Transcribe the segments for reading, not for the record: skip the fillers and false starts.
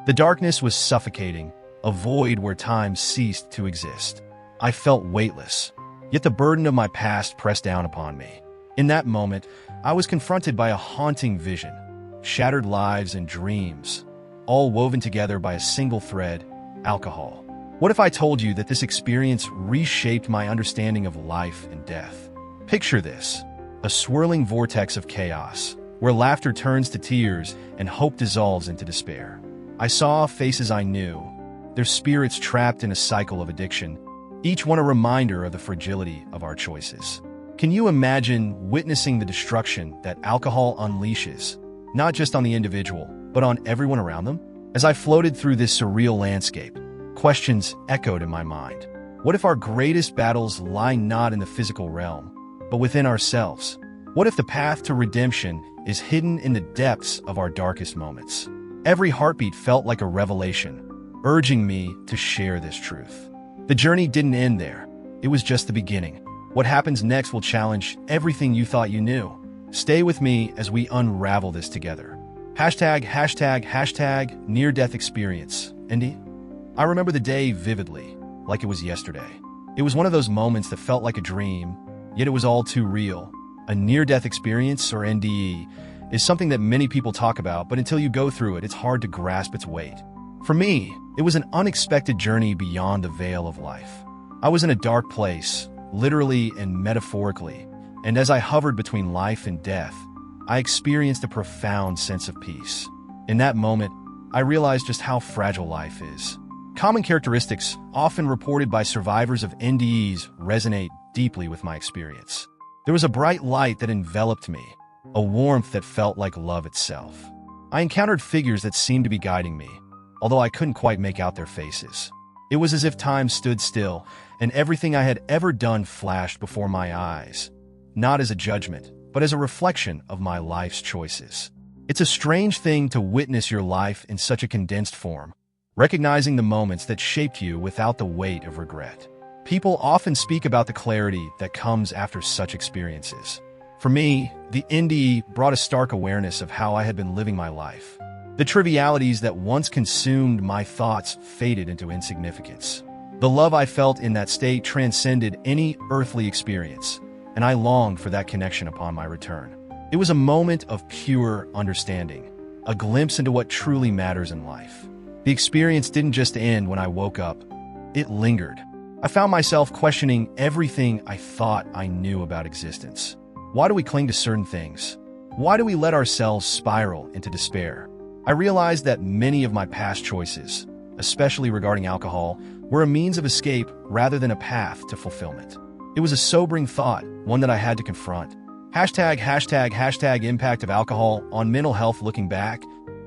The darkness was suffocating, a void where time ceased to exist. I felt weightless, yet the burden of my past pressed down upon me. In that moment, I was confronted by a haunting vision, shattered lives and dreams, all woven together by a single thread: alcohol. What if I told you that this experience reshaped my understanding of life and death? Picture this: a swirling vortex of chaos, where laughter turns to tears and hope dissolves into despair. I saw faces I knew, their spirits trapped in a cycle of addiction, each one a reminder of the fragility of our choices. Can you imagine witnessing the destruction that alcohol unleashes, not just on the individual, but on everyone around them? As I floated through this surreal landscape, questions echoed in my mind. What if our greatest battles lie not in the physical realm, but within ourselves? What if the path to redemption is hidden in the depths of our darkest moments? Every heartbeat felt like a revelation, urging me to share this truth. The journey didn't end there. It was just the beginning. What happens next will challenge everything you thought you knew. Stay with me as we unravel this together. Hashtag near-death experience. NDE? I remember the day vividly, like it was yesterday. It was one of those moments that felt like a dream, yet it was all too real. A near-death experience, or NDE, is something that many people talk about, but until you go through it, it's hard to grasp its weight. For me, it was an unexpected journey beyond the veil of life. I was in a dark place, literally and metaphorically, and as I hovered between life and death, I experienced a profound sense of peace. In that moment, I realized just how fragile life is. Common characteristics often reported by survivors of NDEs resonate deeply with my experience. There was a bright light that enveloped me, a warmth that felt like love itself. I encountered figures that seemed to be guiding me, although I couldn't quite make out their faces. It was as if time stood still, and everything I had ever done flashed before my eyes, not as a judgment, but as a reflection of my life's choices. It's a strange thing to witness your life in such a condensed form, recognizing the moments that shaped you without the weight of regret. People often speak about the clarity that comes after such experiences. For me, the NDE brought a stark awareness of how I had been living my life. The trivialities that once consumed my thoughts faded into insignificance. The love I felt in that state transcended any earthly experience, and I longed for that connection upon my return. It was a moment of pure understanding, a glimpse into what truly matters in life. The experience didn't just end when I woke up, it lingered. I found myself questioning everything I thought I knew about existence. Why do we cling to certain things? Why do we let ourselves spiral into despair? I realized that many of my past choices, especially regarding alcohol, were a means of escape rather than a path to fulfillment. It was a sobering thought, one that I had to confront. Hashtag impact of alcohol on mental health. Looking back,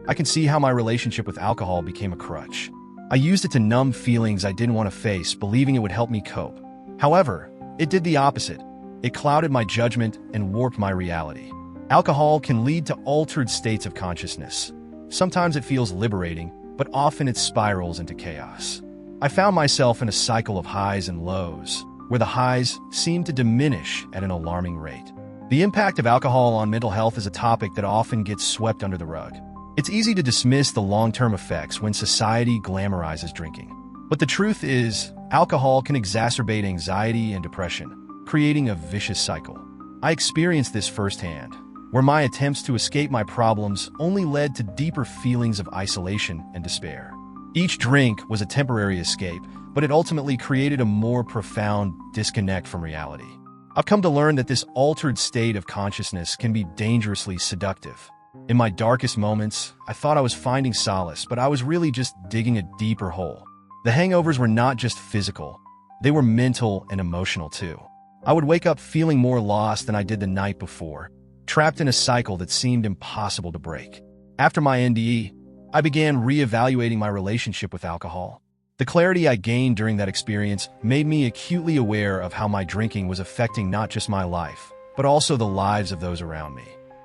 I can see how my relationship with alcohol became a crutch. I used it to numb feelings I didn't want to face, believing it would help me cope. However, it did the opposite. It clouded my judgment and warped my reality. Alcohol can lead to altered states of consciousness. Sometimes it feels liberating, but often it spirals into chaos. I found myself in a cycle of highs and lows, where the highs seemed to diminish at an alarming rate. The impact of alcohol on mental health is a topic that often gets swept under the rug. It's easy to dismiss the long-term effects when society glamorizes drinking. But the truth is, alcohol can exacerbate anxiety and depression, creating a vicious cycle. I experienced this firsthand, where my attempts to escape my problems only led to deeper feelings of isolation and despair. Each drink was a temporary escape, but it ultimately created a more profound disconnect from reality. I've come to learn that this altered state of consciousness can be dangerously seductive. In my darkest moments, I thought I was finding solace, but I was really just digging a deeper hole. The hangovers were not just physical, they were mental and emotional too. I would wake up feeling more lost than I did the night before, trapped in a cycle that seemed impossible to break. After my NDE, I began reevaluating my relationship with alcohol. The clarity I gained during that experience made me acutely aware of how my drinking was affecting not just my life, but also the lives of those around me.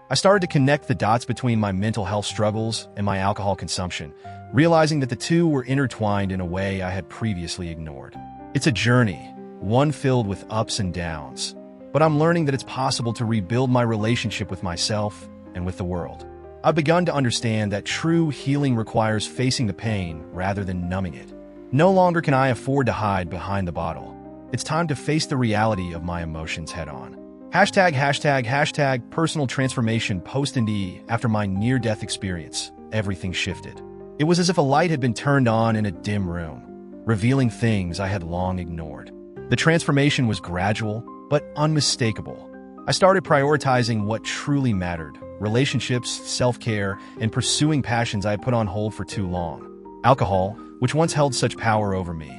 I started to connect the dots between my mental health struggles and my alcohol consumption, realizing that the two were intertwined in a way I had previously ignored. It's a journey, one filled with ups and downs, but I'm learning that it's possible to rebuild my relationship with myself and with the world. I've begun to understand that true healing requires facing the pain rather than numbing it. No longer can I afford to hide behind the bottle. It's time to face the reality of my emotions head on. Hashtag personal transformation post NDE. After my near-death experience, everything shifted. It was as if a light had been turned on in a dim room, revealing things I had long ignored. The transformation was gradual, but unmistakable. I started prioritizing what truly mattered: relationships, self-care, and pursuing passions I had put on hold for too long. Alcohol, which once held such power over me,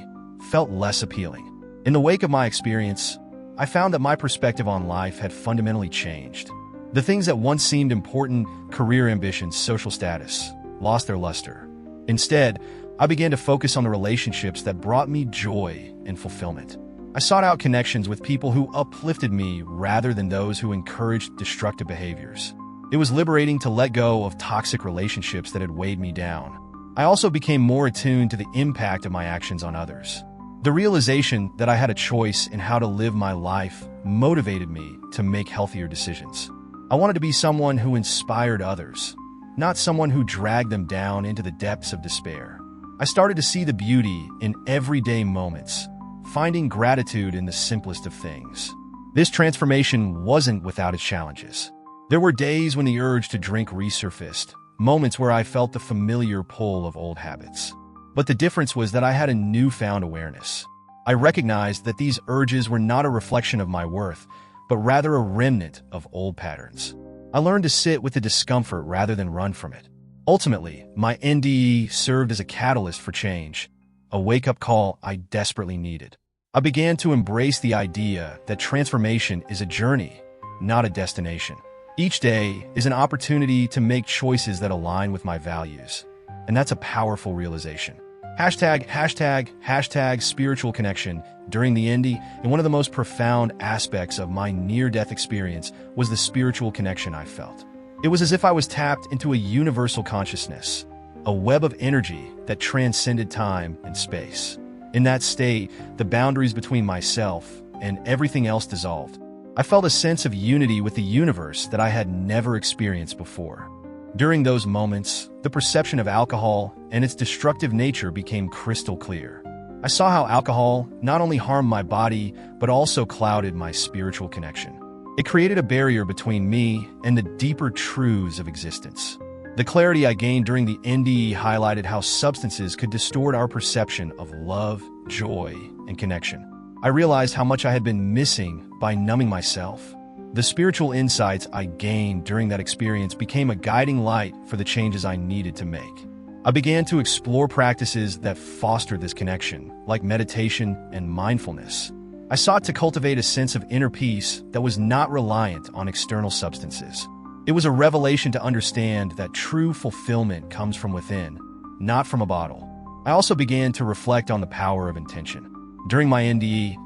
felt less appealing. In the wake of my experience, I found that my perspective on life had fundamentally changed. The things that once seemed important, career ambitions, social status, lost their luster. Instead, I began to focus on the relationships that brought me joy and fulfillment. I sought out connections with people who uplifted me rather than those who encouraged destructive behaviors. It was liberating to let go of toxic relationships that had weighed me down. I also became more attuned to the impact of my actions on others. The realization that I had a choice in how to live my life motivated me to make healthier decisions. I wanted to be someone who inspired others, not someone who dragged them down into the depths of despair. I started to see the beauty in everyday moments, finding gratitude in the simplest of things. This transformation wasn't without its challenges. There were days when the urge to drink resurfaced, moments where I felt the familiar pull of old habits. But the difference was that I had a newfound awareness. I recognized that these urges were not a reflection of my worth, but rather a remnant of old patterns. I learned to sit with the discomfort rather than run from it. Ultimately, my NDE served as a catalyst for change, a wake-up call I desperately needed. I began to embrace the idea that transformation is a journey, not a destination. Each day is an opportunity to make choices that align with my values. And that's a powerful realization. Hashtag spiritual connection. During the NDE, and one of the most profound aspects of my near-death experience was the spiritual connection I felt. It was as if I was tapped into a universal consciousness, a web of energy that transcended time and space. In that state, the boundaries between myself and everything else dissolved. I felt a sense of unity with the universe that I had never experienced before. During those moments, the perception of alcohol and its destructive nature became crystal clear. I saw how alcohol not only harmed my body, but also clouded my spiritual connection. It created a barrier between me and the deeper truths of existence. The clarity I gained during the NDE highlighted how substances could distort our perception of love, joy, and connection. I realized how much I had been missing by numbing myself. The spiritual insights I gained during that experience became a guiding light for the changes I needed to make. I began to explore practices that fostered this connection, like meditation and mindfulness. I sought to cultivate a sense of inner peace that was not reliant on external substances. It was a revelation to understand that true fulfillment comes from within, not from a bottle. I also began to reflect on the power of intention. During my NDE,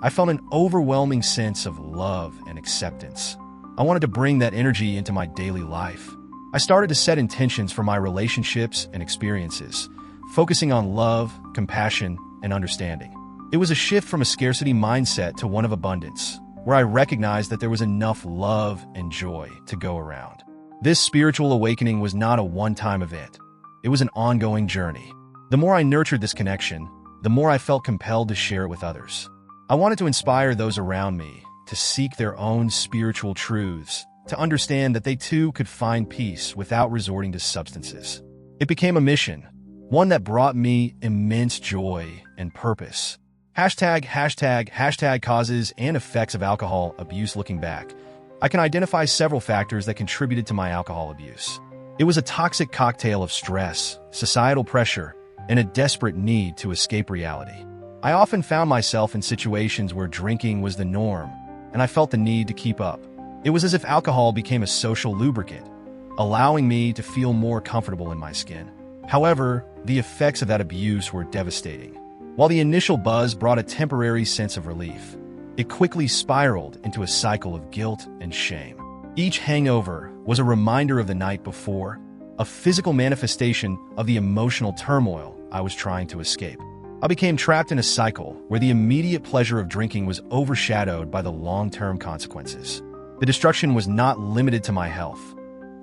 I felt an overwhelming sense of love and acceptance. I wanted to bring that energy into my daily life. I started to set intentions for my relationships and experiences, focusing on love, compassion, and understanding. It was a shift from a scarcity mindset to one of abundance, where I recognized that there was enough love and joy to go around. This spiritual awakening was not a one-time event. It was an ongoing journey. The more I nurtured this connection, the more I felt compelled to share it with others. I wanted to inspire those around me to seek their own spiritual truths, to understand that they too could find peace without resorting to substances. It became a mission, one that brought me immense joy and purpose. Hashtag causes and effects of alcohol abuse. Looking back, I can identify several factors that contributed to my alcohol abuse. It was a toxic cocktail of stress, societal pressure, and a desperate need to escape reality. I often found myself in situations where drinking was the norm, and I felt the need to keep up. It was as if alcohol became a social lubricant, allowing me to feel more comfortable in my skin. However, the effects of that abuse were devastating. While the initial buzz brought a temporary sense of relief, it quickly spiraled into a cycle of guilt and shame. Each hangover was a reminder of the night before, a physical manifestation of the emotional turmoil I was trying to escape. I became trapped in a cycle where the immediate pleasure of drinking was overshadowed by the long-term consequences. The destruction was not limited to my health.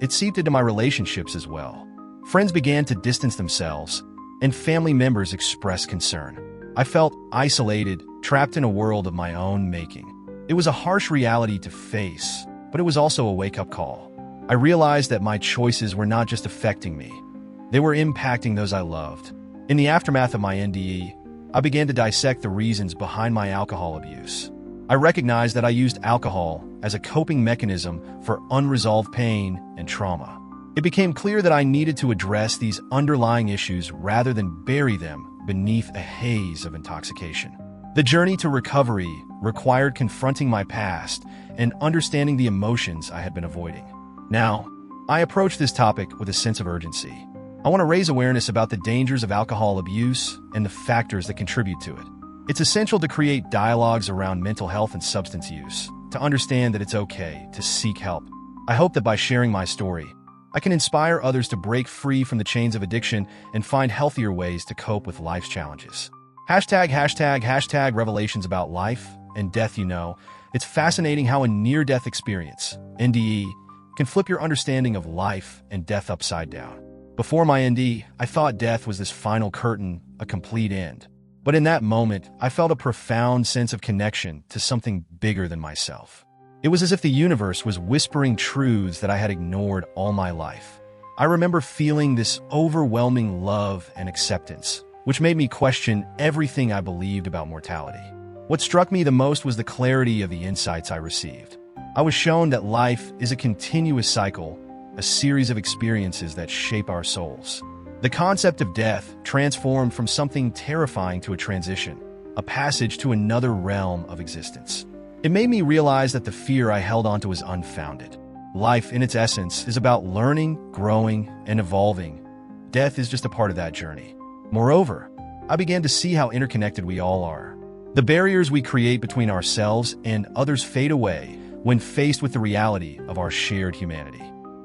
it seeped into my relationships as well. Friends began to distance themselves, and family members expressed concern. I felt isolated, trapped in a world of my own making. It was a harsh reality to face, but it was also a wake-up call. I realized that my choices were not just affecting me, they were impacting those I loved. In the aftermath of my NDE, I began to dissect the reasons behind my alcohol abuse. I recognized that I used alcohol as a coping mechanism for unresolved pain and trauma. It became clear that I needed to address these underlying issues rather than bury them beneath a haze of intoxication. The journey to recovery required confronting my past and understanding the emotions I had been avoiding. Now, I approach this topic with a sense of urgency. I want to raise awareness about the dangers of alcohol abuse and the factors that contribute to it. It's essential to create dialogues around mental health and substance use, to understand that it's okay to seek help. I hope that by sharing my story, I can inspire others to break free from the chains of addiction and find healthier ways to cope with life's challenges. Hashtag revelations about life and death. It's fascinating how a near-death experience, NDE, can flip your understanding of life and death upside down. Before my NDE, I thought death was this final curtain, a complete end. But in that moment, I felt a profound sense of connection to something bigger than myself. It was as if the universe was whispering truths that I had ignored all my life. I remember feeling this overwhelming love and acceptance, which made me question everything I believed about mortality. What struck me the most was the clarity of the insights I received. I was shown that life is a continuous cycle, a series of experiences that shape our souls. The concept of death transformed from something terrifying to a transition, a passage to another realm of existence. It made me realize that the fear I held onto was unfounded. Life, in its essence, is about learning, growing, and evolving. Death is just a part of that journey. Moreover, I began to see how interconnected we all are. The barriers we create between ourselves and others fade away when faced with the reality of our shared humanity.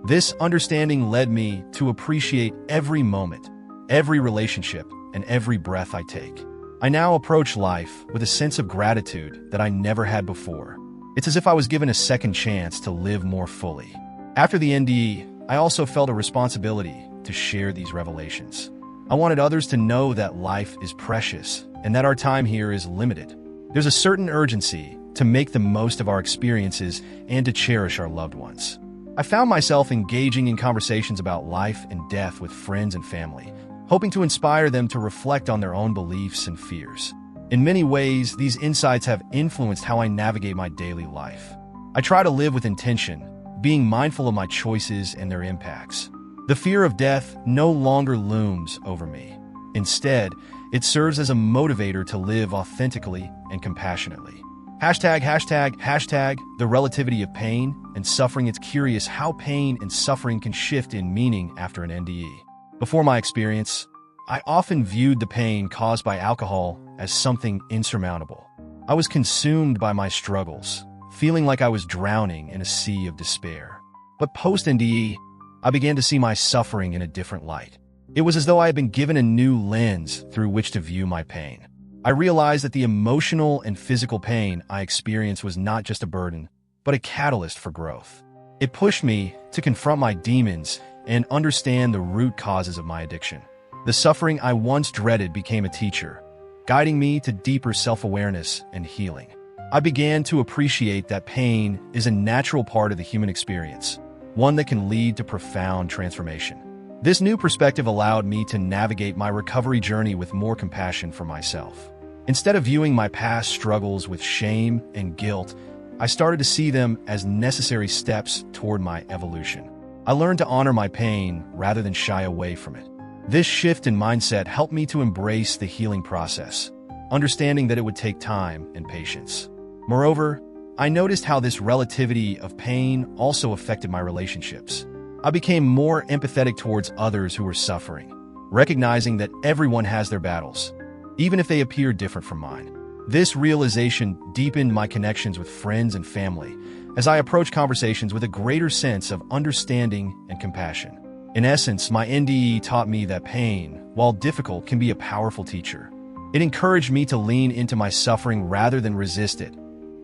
This understanding led me to appreciate every moment, every relationship, and every breath I take. I now approach life with a sense of gratitude that I never had before. It's as if I was given a second chance to live more fully. After the NDE, I also felt a responsibility to share these revelations. I wanted others to know that life is precious and that our time here is limited. There's a certain urgency to make the most of our experiences and to cherish our loved ones. I found myself engaging in conversations about life and death with friends and family, hoping to inspire them to reflect on their own beliefs and fears. In many ways, these insights have influenced how I navigate my daily life. I try to live with intention, being mindful of my choices and their impacts. The fear of death no longer looms over me. Instead, it serves as a motivator to live authentically and compassionately. Hashtag the relativity of pain and suffering. It's curious how pain and suffering can shift in meaning after an NDE. Before my experience, I often viewed the pain caused by alcohol as something insurmountable. I was consumed by my struggles, feeling like I was drowning in a sea of despair. But post-NDE, I began to see my suffering in a different light. It was as though I had been given a new lens through which to view my pain. I realized that the emotional and physical pain I experienced was not just a burden, but a catalyst for growth. It pushed me to confront my demons and understand the root causes of my addiction. The suffering I once dreaded became a teacher, guiding me to deeper self-awareness and healing. I began to appreciate that pain is a natural part of the human experience, one that can lead to profound transformation. This new perspective allowed me to navigate my recovery journey with more compassion for myself. Instead of viewing my past struggles with shame and guilt, I started to see them as necessary steps toward my evolution. I learned to honor my pain rather than shy away from it. This shift in mindset helped me to embrace the healing process, understanding that it would take time and patience. Moreover, I noticed how this relativity of pain also affected my relationships. I became more empathetic towards others who were suffering, recognizing that everyone has their battles, even if they appear different from mine. This realization deepened my connections with friends and family as I approached conversations with a greater sense of understanding and compassion. In essence, my NDE taught me that pain, while difficult, can be a powerful teacher. It encouraged me to lean into my suffering rather than resist it,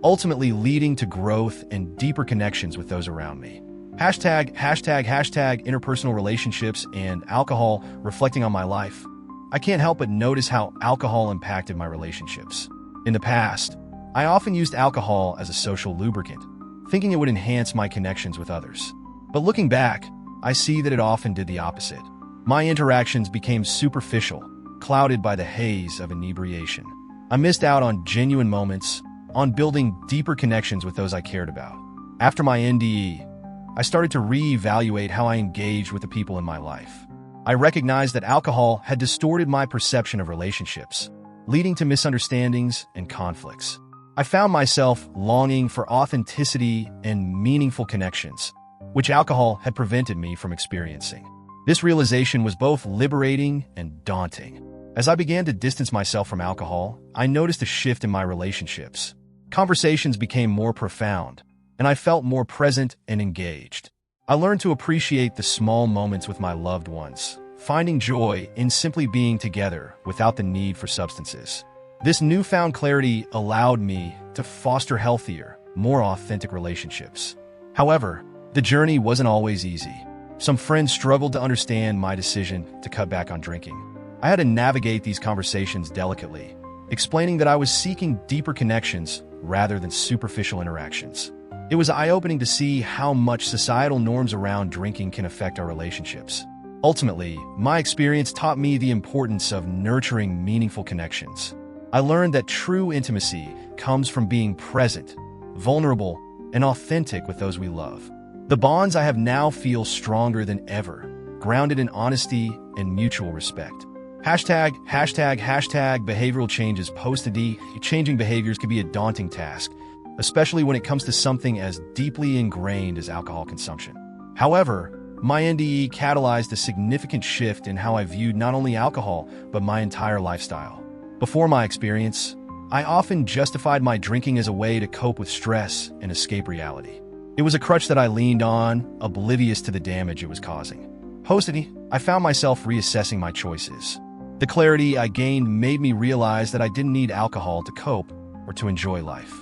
ultimately leading to growth and deeper connections with those around me. Hashtag interpersonal relationships and alcohol reflecting on my life. I can't help but notice how alcohol impacted my relationships. In the past, I often used alcohol as a social lubricant, thinking it would enhance my connections with others. But looking back, I see that it often did the opposite. My interactions became superficial, clouded by the haze of inebriation. I missed out on genuine moments, on building deeper connections with those I cared about. After my NDE, I started to reevaluate how I engaged with the people in my life. I recognized that alcohol had distorted my perception of relationships, leading to misunderstandings and conflicts. I found myself longing for authenticity and meaningful connections, which alcohol had prevented me from experiencing. This realization was both liberating and daunting. As I began to distance myself from alcohol, I noticed a shift in my relationships. Conversations became more profound, and I felt more present and engaged. I learned to appreciate the small moments with my loved ones, finding joy in simply being together without the need for substances. This newfound clarity allowed me to foster healthier, more authentic relationships. However, the journey wasn't always easy. Some friends struggled to understand my decision to cut back on drinking. I had to navigate these conversations delicately, explaining that I was seeking deeper connections rather than superficial interactions. It was eye-opening to see how much societal norms around drinking can affect our relationships. Ultimately, my experience taught me the importance of nurturing meaningful connections. I learned that true intimacy comes from being present, vulnerable, and authentic with those we love. The bonds I have now feel stronger than ever, grounded in honesty and mutual respect. Hashtag behavioral changes post-NDE. Changing behaviors can be a daunting task, especially when it comes to something as deeply ingrained as alcohol consumption. However, my NDE catalyzed a significant shift in how I viewed not only alcohol, but my entire lifestyle. Before my experience, I often justified my drinking as a way to cope with stress and escape reality. It was a crutch that I leaned on, oblivious to the damage it was causing. Post-NDE, I found myself reassessing my choices. The clarity I gained made me realize that I didn't need alcohol to cope or to enjoy life.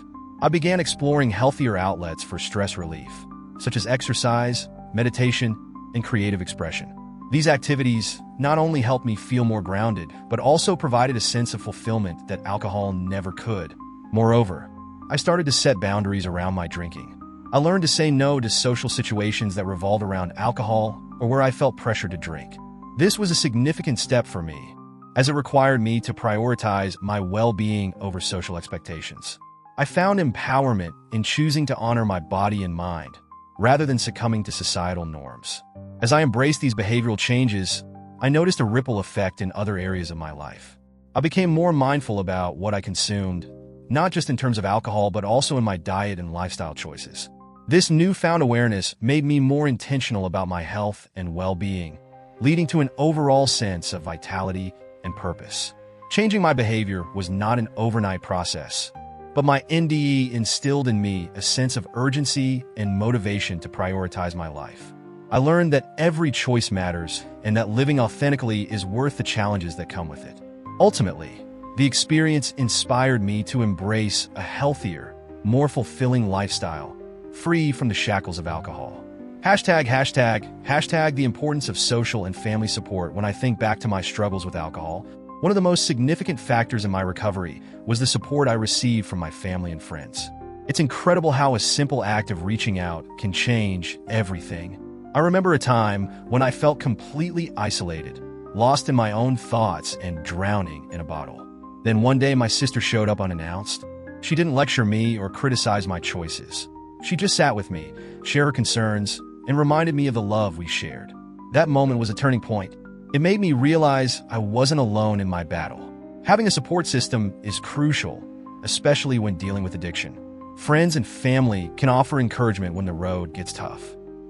I began exploring healthier outlets for stress relief, such as exercise, meditation, and creative expression. These activities not only helped me feel more grounded, but also provided a sense of fulfillment that alcohol never could. Moreover, I started to set boundaries around my drinking. I learned to say no to social situations that revolved around alcohol or where I felt pressured to drink. This was a significant step for me, as it required me to prioritize my well-being over social expectations. I found empowerment in choosing to honor my body and mind, rather than succumbing to societal norms. As I embraced these behavioral changes, I noticed a ripple effect in other areas of my life. I became more mindful about what I consumed, not just in terms of alcohol, but also in my diet and lifestyle choices. This newfound awareness made me more intentional about my health and well-being, leading to an overall sense of vitality and purpose. Changing my behavior was not an overnight process, but my NDE instilled in me a sense of urgency and motivation to prioritize my life. I learned that every choice matters and that living authentically is worth the challenges that come with it. Ultimately, the experience inspired me to embrace a healthier, more fulfilling lifestyle, free from the shackles of alcohol. Hashtag the importance of social and family support. When I think back to my struggles with alcohol, one of the most significant factors in my recovery was the support I received from my family and friends. It's incredible how a simple act of reaching out can change everything. I remember a time when I felt completely isolated, lost in my own thoughts and drowning in a bottle. Then one day my sister showed up unannounced. She didn't lecture me or criticize my choices. She just sat with me, shared her concerns, and reminded me of the love we shared. That moment was a turning point. It made me realize I wasn't alone in my battle. Having a support system is crucial, especially when dealing with addiction. Friends and family can offer encouragement when the road gets tough.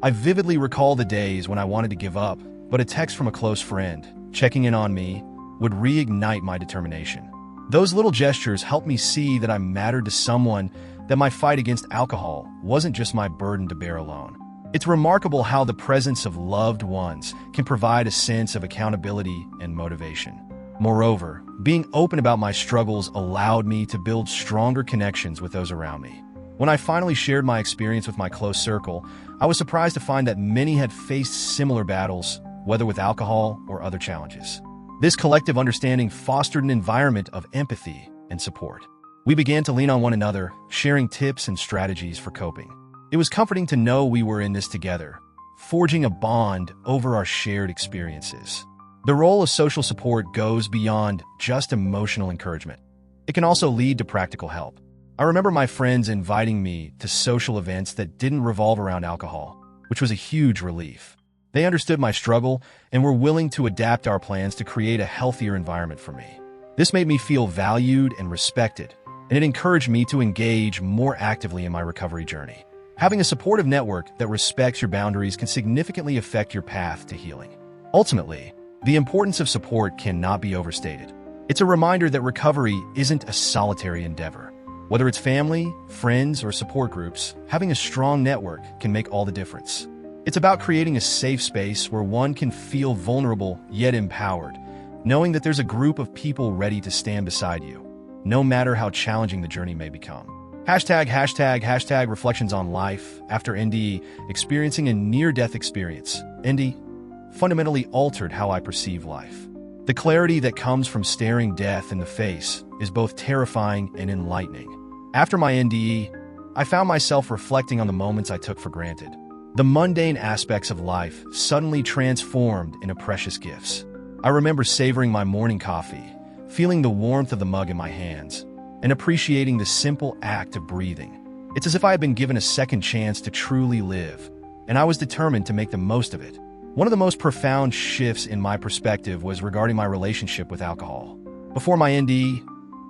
I vividly recall the days when I wanted to give up, but a text from a close friend, checking in on me, would reignite my determination. Those little gestures helped me see that I mattered to someone, that my fight against alcohol wasn't just my burden to bear alone. It's remarkable how the presence of loved ones can provide a sense of accountability and motivation. Moreover, being open about my struggles allowed me to build stronger connections with those around me. When I finally shared my experience with my close circle, I was surprised to find that many had faced similar battles, whether with alcohol or other challenges. This collective understanding fostered an environment of empathy and support. We began to lean on one another, sharing tips and strategies for coping. It was comforting to know we were in this together, forging a bond over our shared experiences. The role of social support goes beyond just emotional encouragement. It can also lead to practical help. I remember my friends inviting me to social events that didn't revolve around alcohol, which was a huge relief. They understood my struggle and were willing to adapt our plans to create a healthier environment for me. This made me feel valued and respected, and it encouraged me to engage more actively in my recovery journey. Having a supportive network that respects your boundaries can significantly affect your path to healing. Ultimately, the importance of support cannot be overstated. It's a reminder that recovery isn't a solitary endeavor. Whether it's family, friends, or support groups, having a strong network can make all the difference. It's about creating a safe space where one can feel vulnerable yet empowered, knowing that there's a group of people ready to stand beside you, no matter how challenging the journey may become. Hashtag reflections on life after NDE, experiencing a near-death experience. NDE fundamentally altered how I perceive life. The clarity that comes from staring death in the face is both terrifying and enlightening. After my NDE, I found myself reflecting on the moments I took for granted. The mundane aspects of life suddenly transformed into precious gifts. I remember savoring my morning coffee, feeling the warmth of the mug in my hands, and appreciating the simple act of breathing. It's as if I had been given a second chance to truly live, and I was determined to make the most of it. One of the most profound shifts in my perspective was regarding my relationship with alcohol. Before my NDE,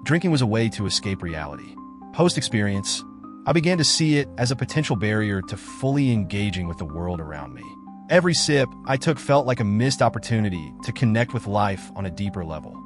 drinking was a way to escape reality. Post-experience, I began to see it as a potential barrier to fully engaging with the world around me. Every sip I took felt like a missed opportunity to connect with life on a deeper level.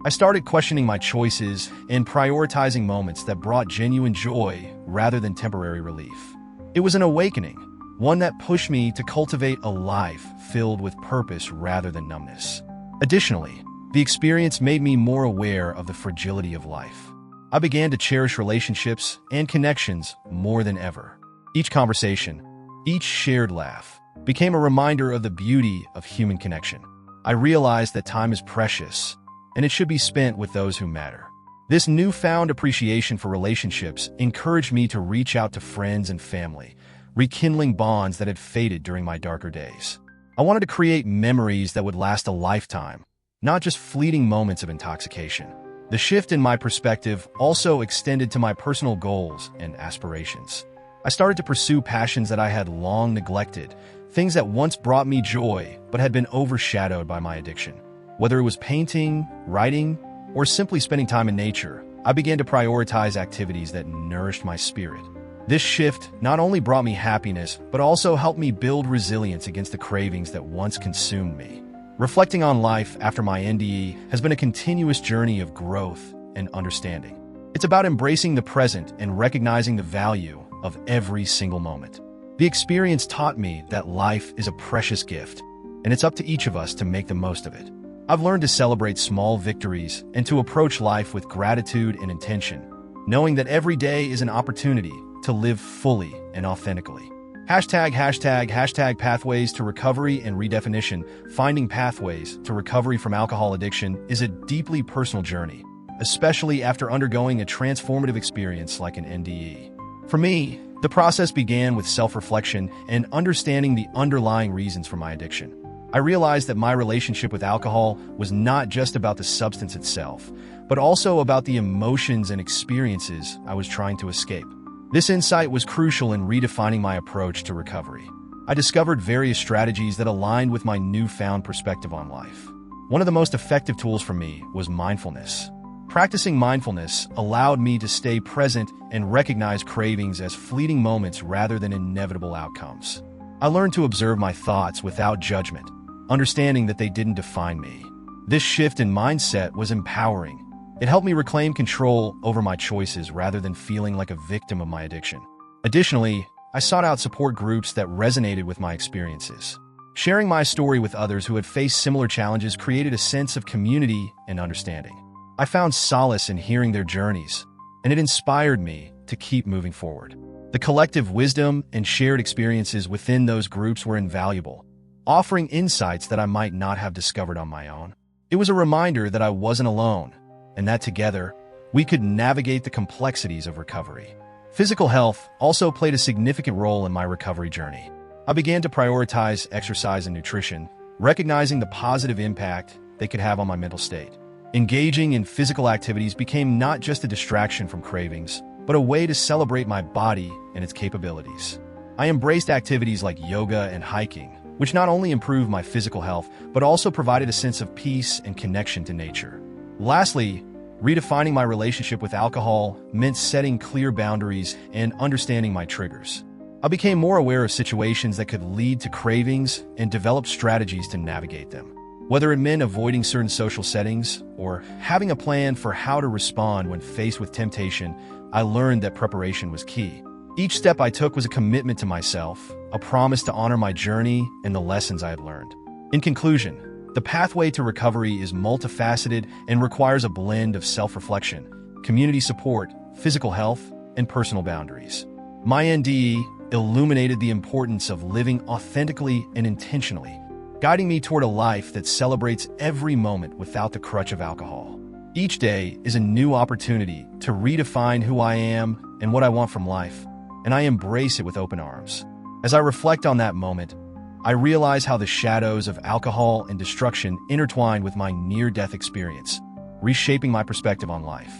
I started questioning my choices and prioritizing moments that brought genuine joy rather than temporary relief. It was an awakening, one that pushed me to cultivate a life filled with purpose rather than numbness. Additionally, the experience made me more aware of the fragility of life. I began to cherish relationships and connections more than ever. Each conversation, each shared laugh, became a reminder of the beauty of human connection. I realized that time is precious, and it should be spent with those who matter. This newfound appreciation for relationships encouraged me to reach out to friends and family, rekindling bonds that had faded during my darker days. I wanted to create memories that would last a lifetime, not just fleeting moments of intoxication. The shift in my perspective also extended to my personal goals and aspirations. I started to pursue passions that I had long neglected, things that once brought me joy but had been overshadowed by my addiction. Whether it was painting, writing, or simply spending time in nature, I began to prioritize activities that nourished my spirit. This shift not only brought me happiness, but also helped me build resilience against the cravings that once consumed me. Reflecting on life after my NDE has been a continuous journey of growth and understanding. It's about embracing the present and recognizing the value of every single moment. The experience taught me that life is a precious gift, and it's up to each of us to make the most of it. I've learned to celebrate small victories and to approach life with gratitude and intention, knowing that every day is an opportunity to live fully and authentically. Hashtag pathways to recovery and redefinition. Finding pathways to recovery from alcohol addiction is a deeply personal journey, especially after undergoing a transformative experience like an NDE. For me, the process began with self-reflection and understanding the underlying reasons for my addiction. I realized that my relationship with alcohol was not just about the substance itself, but also about the emotions and experiences I was trying to escape. This insight was crucial in redefining my approach to recovery. I discovered various strategies that aligned with my newfound perspective on life. One of the most effective tools for me was mindfulness. Practicing mindfulness allowed me to stay present and recognize cravings as fleeting moments rather than inevitable outcomes. I learned to observe my thoughts without judgment, understanding that they didn't define me. This shift in mindset was empowering. It helped me reclaim control over my choices rather than feeling like a victim of my addiction. Additionally, I sought out support groups that resonated with my experiences. Sharing my story with others who had faced similar challenges created a sense of community and understanding. I found solace in hearing their journeys, and it inspired me to keep moving forward. The collective wisdom and shared experiences within those groups were invaluable, offering insights that I might not have discovered on my own. It was a reminder that I wasn't alone, and that together, we could navigate the complexities of recovery. Physical health also played a significant role in my recovery journey. I began to prioritize exercise and nutrition, recognizing the positive impact they could have on my mental state. Engaging in physical activities became not just a distraction from cravings, but a way to celebrate my body and its capabilities. I embraced activities like yoga and hiking, which not only improved my physical health, but also provided a sense of peace and connection to nature. Lastly, redefining my relationship with alcohol meant setting clear boundaries and understanding my triggers. I became more aware of situations that could lead to cravings and developed strategies to navigate them. Whether it meant avoiding certain social settings or having a plan for how to respond when faced with temptation, I learned that preparation was key. Each step I took was a commitment to myself, a promise to honor my journey and the lessons I had learned. In conclusion, the pathway to recovery is multifaceted and requires a blend of self-reflection, community support, physical health, and personal boundaries. My NDE illuminated the importance of living authentically and intentionally, guiding me toward a life that celebrates every moment without the crutch of alcohol. Each day is a new opportunity to redefine who I am and what I want from life, and I embrace it with open arms. As I reflect on that moment, I realize how the shadows of alcohol and destruction intertwined with my near-death experience, reshaping my perspective on life.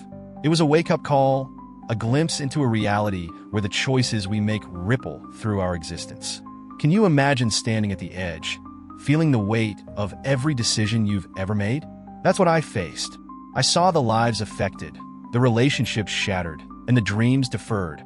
It was a wake-up call, a glimpse into a reality where the choices we make ripple through our existence. Can you imagine standing at the edge, feeling the weight of every decision you've ever made? That's what I faced. I saw the lives affected, the relationships shattered, and the dreams deferred,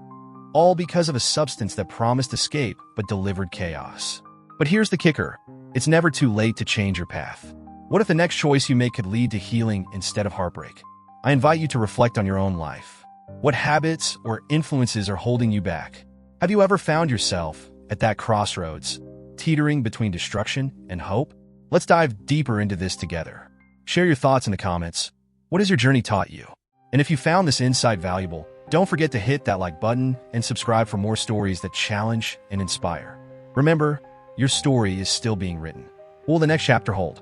all because of a substance that promised escape but delivered chaos. But here's the kicker. It's never too late to change your path. What if the next choice you make could lead to healing instead of heartbreak? I invite you to reflect on your own life. What habits or influences are holding you back? Have you ever found yourself at that crossroads, teetering between destruction and hope? Let's dive deeper into this together. Share your thoughts in the comments. What has your journey taught you? And if you found this insight valuable, don't forget to hit that like button and subscribe for more stories that challenge and inspire. Remember, your story is still being written. What will the next chapter hold?